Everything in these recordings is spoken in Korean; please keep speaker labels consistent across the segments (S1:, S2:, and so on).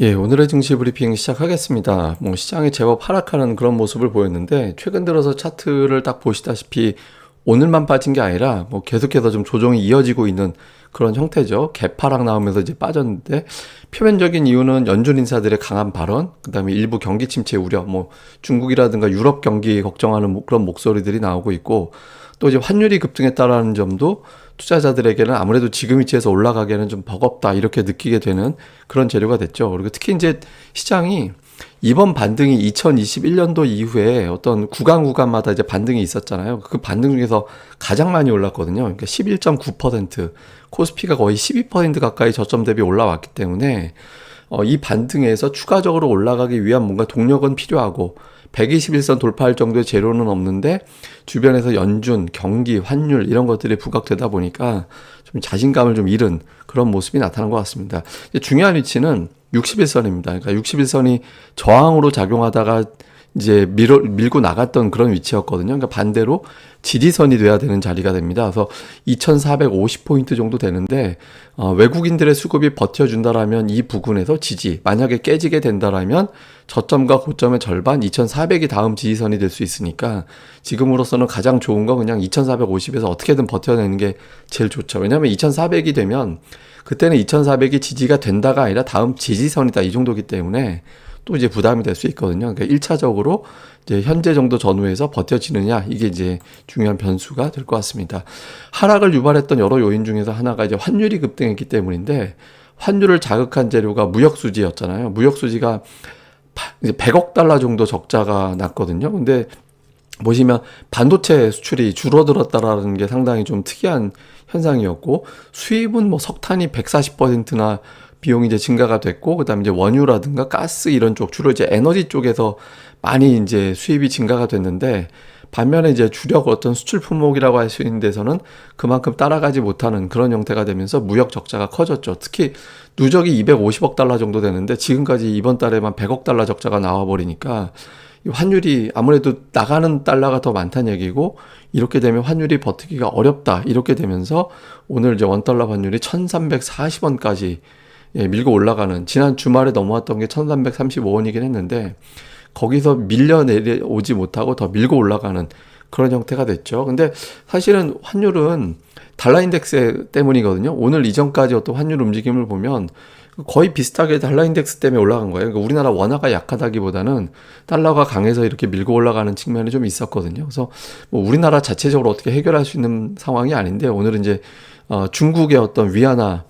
S1: 예, 오늘의 증시 브리핑 시작하겠습니다. 시장이 제법 하락하는 그런 모습을 보였는데, 최근 들어서 차트를 딱 보시다시피, 오늘만 빠진 게 아니라, 계속해서 좀 조정이 이어지고 있는 그런 형태죠. 개파락 나오면서 이제 빠졌는데, 표면적인 이유는 연준 인사들의 강한 발언, 그 다음에 일부 경기 침체 우려, 중국이라든가 유럽 경기 걱정하는 그런 목소리들이 나오고 있고, 또 이제 환율이 급등했다라는 점도 투자자들에게는 아무래도 지금 위치에서 올라가기에는 좀 버겁다 이렇게 느끼게 되는 그런 재료가 됐죠. 그리고 특히 이제 시장이 이번 반등이 2021년도 이후에 어떤 구간마다 이제 반등이 있었잖아요. 그 반등 중에서 가장 많이 올랐거든요. 그러니까 11.9%, 코스피가 거의 12% 가까이 저점 대비 올라왔기 때문에 이 반등에서 추가적으로 올라가기 위한 뭔가 동력은 필요하고 121선 돌파할 정도의 재료는 없는데 주변에서 연준, 경기, 환율 이런 것들이 부각되다 보니까 좀 자신감을 좀 잃은 그런 모습이 나타난 것 같습니다. 중요한 위치는 61선입니다. 그러니까 61선이 저항으로 작용하다가 이제 밀고 나갔던 그런 위치였거든요. 그러니까 반대로 지지선이 돼야 되는 자리가 됩니다. 그래서 2450포인트 정도 되는데 외국인들의 수급이 버텨준다라면 이 부근에서 지지, 만약에 깨지게 된다라면 저점과 고점의 절반 2400이 다음 지지선이 될 수 있으니까 지금으로서는 가장 좋은 건 그냥 2450에서 어떻게든 버텨내는 게 제일 좋죠. 왜냐하면 2400이 되면 그때는 2400이 지지가 된다가 아니라 다음 지지선이다 이 정도기 때문에 또 이제 부담이 될 수 있거든요. 그러니까 1차적으로 이제 현재 정도 전후에서 버텨지느냐 이게 이제 중요한 변수가 될 것 같습니다. 하락을 유발했던 여러 요인 중에서 하나가 이제 환율이 급등했기 때문인데 환율을 자극한 재료가 무역 수지였잖아요. 무역 수지가 이제 100억 달러 정도 적자가 났거든요. 근데 보시면 반도체 수출이 줄어들었다라는 게 상당히 좀 특이한 현상이었고 수입은 석탄이 140%나 비용이 이제 증가가 됐고 그다음에 이제 원유라든가 가스 이런 쪽 주로 이제 에너지 쪽에서 많이 이제 수입이 증가가 됐는데 반면에 이제 주력 어떤 수출 품목이라고 할 수 있는 데서는 그만큼 따라가지 못하는 그런 형태가 되면서 무역 적자가 커졌죠. 특히 누적이 250억 달러 정도 되는데 지금까지 이번 달에만 100억 달러 적자가 나와 버리니까 환율이 아무래도 나가는 달러가 더 많다는 얘기고 이렇게 되면 환율이 버티기가 어렵다 이렇게 되면서 오늘 이제 원달러 환율이 1340원까지 밀고 올라가는 지난 주말에 넘어왔던 게 1335원이긴 했는데 거기서 밀려 내려오지 못하고 더 밀고 올라가는 그런 형태가 됐죠. 근데 사실은 환율은 달러 인덱스 때문이거든요. 오늘 이전까지 어떤 환율 움직임을 보면 거의 비슷하게 달러 인덱스 때문에 올라간 거예요. 그러니까 우리나라 원화가 약하다기보다는 달러가 강해서 이렇게 밀고 올라가는 측면이 좀 있었거든요. 그래서 우리나라 자체적으로 어떻게 해결할 수 있는 상황이 아닌데 오늘은 이제 중국의 어떤 위안화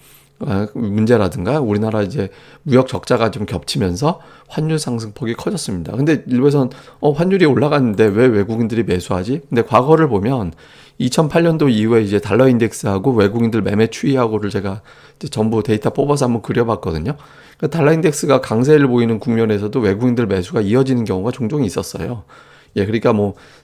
S1: 문제라든가 우리나라 이제 무역 적자가 좀 겹치면서 환율 상승폭이 커졌습니다. 근데 일부에서는 환율이 올라갔는데 왜 외국인들이 매수하지? 근데 과거를 보면 2008년도 이후에 이제 달러 인덱스하고 외국인들 매매 추이하고를 제가 이제 전부 데이터 뽑아서 한번 그려봤거든요. 그러니까 달러 인덱스가 강세를 보이는 국면에서도 외국인들 매수가 이어지는 경우가 종종 있었어요. 예, 그러니까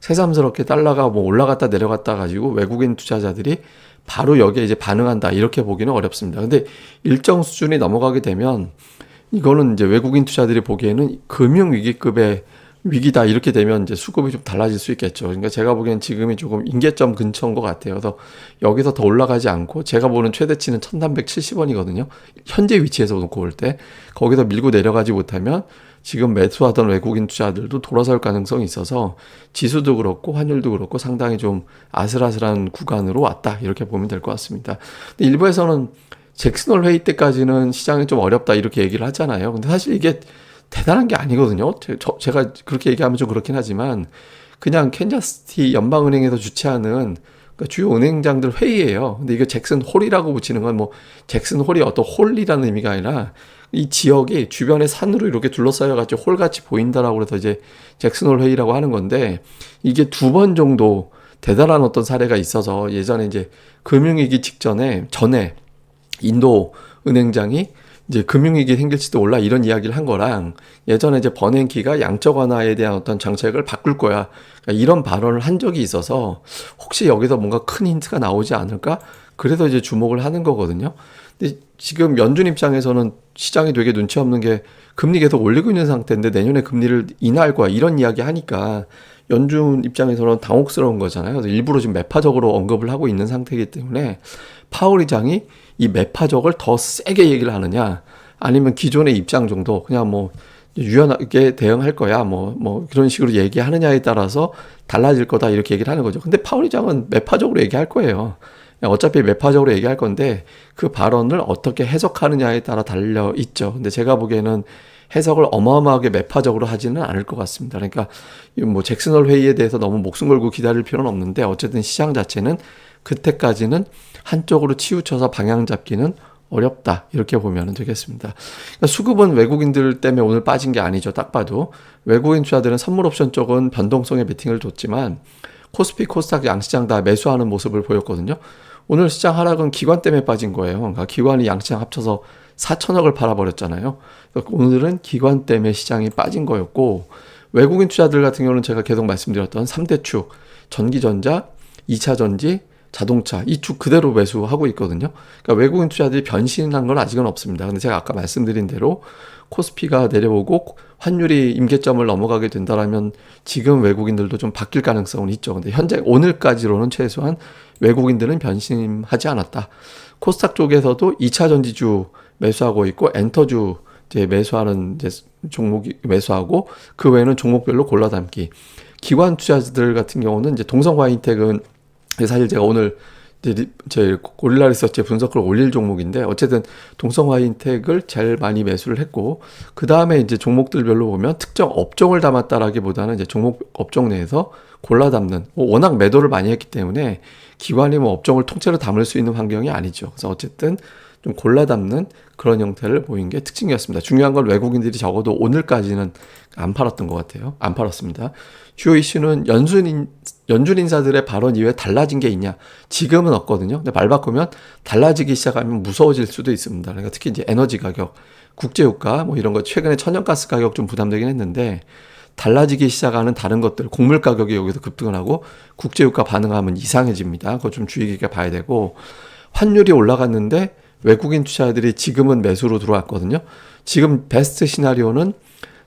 S1: 새삼스럽게 달러가 올라갔다 내려갔다 가지고 외국인 투자자들이 바로 여기에 이제 반응한다 이렇게 보기는 어렵습니다. 근데 일정 수준이 넘어가게 되면 이거는 이제 외국인 투자들이 보기에는 금융위기급의 위기다 이렇게 되면 이제 수급이 좀 달라질 수 있겠죠. 그러니까 제가 보기엔 지금이 조금 임계점 근처인 것 같아요. 그래서 여기서 더 올라가지 않고 제가 보는 최대치는 1370원이거든요. 현재 위치에서 놓고 볼 때 거기서 밀고 내려가지 못하면 지금 매수하던 외국인 투자들도 돌아설 가능성이 있어서 지수도 그렇고 환율도 그렇고 상당히 좀 아슬아슬한 구간으로 왔다 이렇게 보면 될 것 같습니다. 근데 일부에서는 잭슨홀 회의 때까지는 시장이 좀 어렵다 이렇게 얘기를 하잖아요. 근데 사실 이게 대단한 게 아니거든요. 제가 그렇게 얘기하면 좀 그렇긴 하지만 그냥 캔자스시티 연방은행에서 주최하는 그러니까 주요 은행장들 회의예요. 근데 이거 잭슨 홀이라고 붙이는 건 잭슨 홀이 어떤 홀이라는 의미가 아니라 이 지역이 주변에 산으로 이렇게 둘러싸여가지고 홀같이 보인다라고 해서 이제 잭슨홀 회의라고 하는 건데 이게 2번 정도 대단한 어떤 사례가 있어서 예전에 이제 금융위기 전에 인도 은행장이 이제 금융위기 생길지도 몰라 이런 이야기를 한 거랑 예전에 이제 버냉키가 양적 완화에 대한 어떤 정책을 바꿀 거야. 그러니까 이런 발언을 한 적이 있어서 혹시 여기서 뭔가 큰 힌트가 나오지 않을까? 그래서 이제 주목을 하는 거거든요. 근데 지금 연준 입장에서는 시장이 되게 눈치 없는 게 금리 계속 올리고 있는 상태인데 내년에 금리를 인하할 거야. 이런 이야기 하니까 연준 입장에서는 당혹스러운 거잖아요. 그래서 일부러 지금 매파적으로 언급을 하고 있는 상태이기 때문에 파월 의장이 이 매파적을 더 세게 얘기를 하느냐 아니면 기존의 입장 정도 그냥 뭐 유연하게 대응할 거야 뭐 그런 식으로 얘기하느냐에 따라서 달라질 거다 이렇게 얘기를 하는 거죠. 근데 파월 의장은 매파적으로 얘기할 거예요. 어차피 매파적으로 얘기할 건데 그 발언을 어떻게 해석하느냐에 따라 달려 있죠. 근데 제가 보기에는 해석을 어마어마하게 매파적으로 하지는 않을 것 같습니다. 그러니까 뭐 잭슨홀 회의에 대해서 너무 목숨 걸고 기다릴 필요는 없는데 어쨌든 시장 자체는 그때까지는 한쪽으로 치우쳐서 방향 잡기는 어렵다 이렇게 보면 되겠습니다. 그러니까 수급은 외국인들 때문에 오늘 빠진 게 아니죠. 딱 봐도 외국인 투자들은 선물 옵션 쪽은 변동성의 베팅을 줬지만 코스피, 코스닥 양시장 다 매수하는 모습을 보였거든요. 오늘 시장 하락은 기관 때문에 빠진 거예요. 그러니까 기관이 양시장 합쳐서 4천억을 팔아버렸잖아요. 그러니까 오늘은 기관 때문에 시장이 빠진 거였고 외국인 투자들 같은 경우는 제가 계속 말씀드렸던 3대 축, 전기전자, 2차 전지, 자동차 이 축 그대로 매수하고 있거든요. 그러니까 외국인 투자들이 변신한 건 아직은 없습니다. 근데 제가 아까 말씀드린 대로 코스피가 내려오고 환율이 임계점을 넘어가게 된다라면 지금 외국인들도 좀 바뀔 가능성은 있죠. 근데 현재 오늘까지로는 최소한 외국인들은 변심하지 않았다. 코스닥 쪽에서도 2차 전지주 매수하고 있고 엔터주 이제 매수하는 이제 종목이 매수하고 그 외에는 종목별로 골라 담기. 기관 투자자들 같은 경우는 이제 동성화인텍은 사실 제가 오늘 제 고릴라 리서치에 분석을 올릴 종목인데 어쨌든 동성화인텍을 제일 많이 매수를 했고 그 다음에 이제 종목들별로 보면 특정 업종을 담았다라기보다는 이제 종목 업종 내에서 골라 담는 워낙 매도를 많이 했기 때문에 기관이 뭐 업종을 통째로 담을 수 있는 환경이 아니죠. 그래서 어쨌든 좀 골라 담는 그런 형태를 보인 게 특징이었습니다. 중요한 건 외국인들이 적어도 오늘까지는 안 팔았던 것 같아요. 안 팔았습니다. 주요 이슈는 연준 인사들의 발언 이외에 달라진 게 있냐? 지금은 없거든요. 근데 말 바꾸면 달라지기 시작하면 무서워질 수도 있습니다. 그러니까 특히 이제 에너지 가격, 국제유가 뭐 이런 거 최근에 천연가스 가격 좀 부담되긴 했는데 달라지기 시작하는 다른 것들, 곡물 가격이 여기서 급등을 하고 국제유가 반응하면 이상해집니다. 그거 좀 주의 깊게 봐야 되고 환율이 올라갔는데 외국인 투자자들이 지금은 매수로 들어왔거든요. 지금 베스트 시나리오는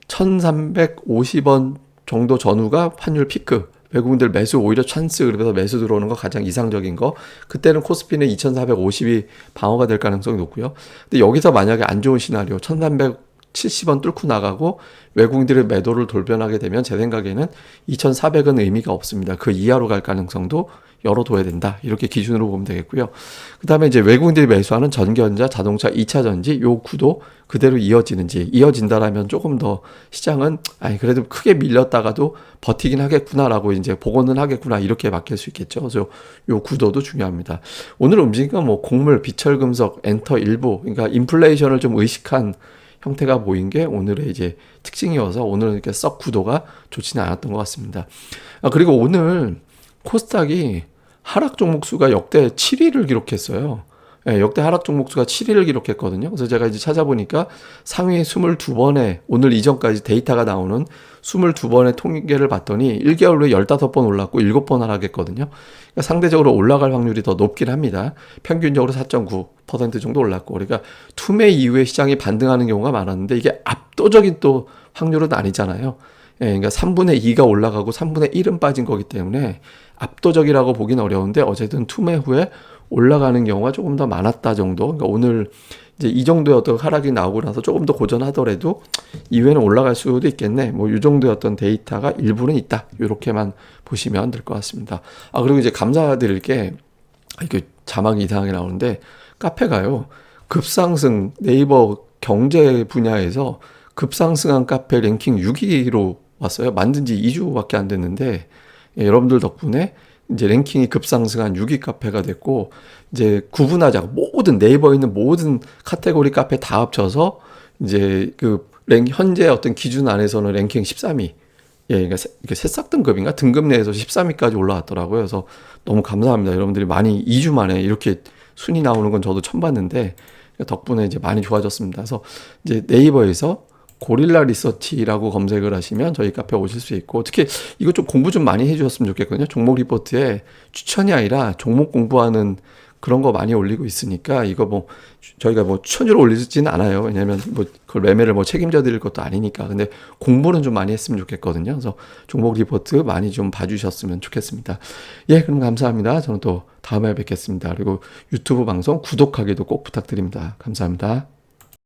S1: 1350원 정도 전후가 환율 피크. 외국인들 매수 오히려 찬스 그래서 매수 들어오는 거 가장 이상적인 거. 그때는 코스피는 2450이 방어가 될 가능성이 높고요. 근데 여기서 만약에 안 좋은 시나리오 1370원 뚫고 나가고 외국인들의 매도를 돌변하게 되면 제 생각에는 2400은 의미가 없습니다. 그 이하로 갈 가능성도 열어둬야 된다. 이렇게 기준으로 보면 되겠고요. 그 다음에 이제 외국인들이 매수하는 전기전자, 자동차, 2차 전지 요 구도 그대로 이어진다라면 조금 더 시장은 그래도 크게 밀렸다가도 버티긴 하겠구나라고 이제 복원은 하겠구나 이렇게 바뀔 수 있겠죠. 그래서 요 구도도 중요합니다. 오늘 움직인 건 뭐 곡물, 비철금속, 엔터 일부 그러니까 인플레이션을 좀 의식한 형태가 보인 게 오늘의 이제 특징이어서 오늘은 이렇게 썩 구도가 좋지는 않았던 것 같습니다. 그리고 오늘 코스닥이 하락 종목 수가 역대 7위를 기록했어요. 역대 하락 종목 수가 7위를 기록했거든요. 그래서 제가 이제 찾아보니까 상위 22번의 오늘 이전까지 데이터가 나오는 22번의 통계를 봤더니 1개월 후에 15번 올랐고 7번 하락했거든요. 그러니까 상대적으로 올라갈 확률이 더 높긴 합니다. 평균적으로 4.9% 정도 올랐고 그러니까 투매 이후에 시장이 반등하는 경우가 많았는데 이게 압도적인 또 확률은 아니잖아요. 그러니까 3분의 2가 올라가고 3분의 1은 빠진 거기 때문에 압도적이라고 보긴 어려운데 어쨌든 투매 후에 올라가는 경우가 조금 더 많았다 정도. 그러니까 오늘 이제 이 정도의 어떤 하락이 나오고 나서 조금 더 고전하더라도 이후에는 올라갈 수도 있겠네. 뭐 이 정도의 어떤 데이터가 일부는 있다. 이렇게만 보시면 될 것 같습니다. 그리고 이제 감사드릴 게 이렇게 자막이 이상하게 나오는데 카페가요. 급상승 네이버 경제 분야에서 급상승한 카페 랭킹 6위로 왔어요. 만든 지 2주밖에 안 됐는데 여러분들 덕분에 이제 랭킹이 급상승한 6위 카페가 됐고 이제 구분하자고 모든 네이버에 있는 모든 카테고리 카페 다 합쳐서 이제 그 현재 어떤 기준 안에서는 랭킹 13위. 그러니까 새싹 등급인가 등급 내에서 13위까지 올라왔더라고요. 그래서 너무 감사합니다. 여러분들이 많이 2주 만에 이렇게 순위 나오는 건 저도 처음 봤는데 덕분에 이제 많이 좋아졌습니다. 그래서 이제 네이버에서 고릴라 리서치라고 검색을 하시면 저희 카페 오실 수 있고 특히 이거 좀 공부 좀 많이 해주셨으면 좋겠거든요. 종목 리포트에 추천이 아니라 종목 공부하는 그런 거 많이 올리고 있으니까 이거 뭐 저희가 뭐 추천으로 올리지는 않아요. 왜냐면 뭐 그걸 매매를 뭐 책임져 드릴 것도 아니니까. 근데 공부는 좀 많이 했으면 좋겠거든요. 그래서 종목 리포트 많이 좀 봐주셨으면 좋겠습니다. 그럼 감사합니다. 저는 또 다음에 뵙겠습니다. 그리고 유튜브 방송 구독하기도 꼭 부탁드립니다. 감사합니다.